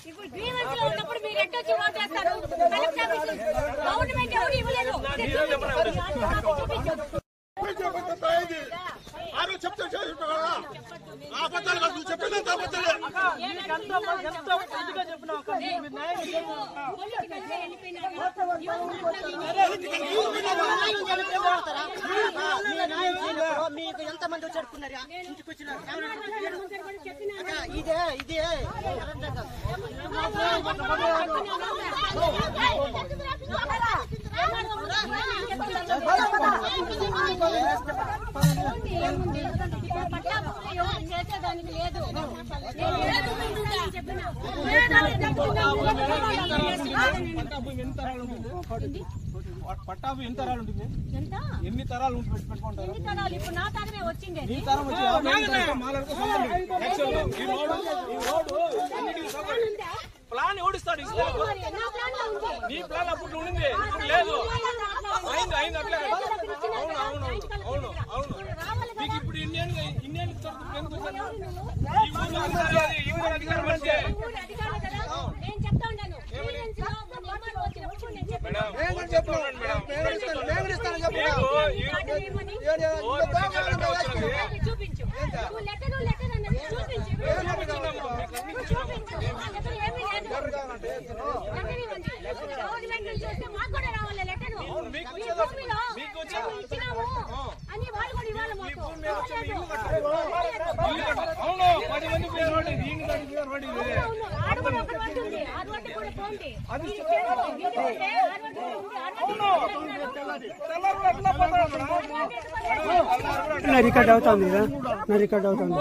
ఇప్పుడు గ్రీవెన్స్ లో ఉన్నప్పుడు మీరు ఎట్టొచ్చి ఓటేస్తారు? కలెక్టర్ గవర్నమెంట్ ఎవరు ఇవ్వలేదు. మీకు ఎంతమంది చెప్పుకున్నారా? ఇంటికి వచ్చినారు ఇదే ఇదే చేసేదానికి లేదు. పట్టాభి ఎన్ని తరాలు ఉంటుంది? ఎన్ని తరాలు పెట్టుకుంటారు? ఇప్పుడు నా తరమే వచ్చింది. ప్లాన్ ఓడిస్తాడు. నీ ప్లాన్ అప్పుడు ఉండింది, లేదు. అయింది అయింది అట్లే. అవును అవును అవును అవును. మీకు ఇప్పుడు ఇండియన్ చూపించు గవర్నమెంట్ నుంచి వస్తే మాకు కూడా రావాలి లెటర్. ఇచ్చినాము అని వాళ్ళు కూడా ఇవ్వాలి మాకు. రికార్డ్ అవుతుంది కదా, రికార్డ్ అవుతుంది.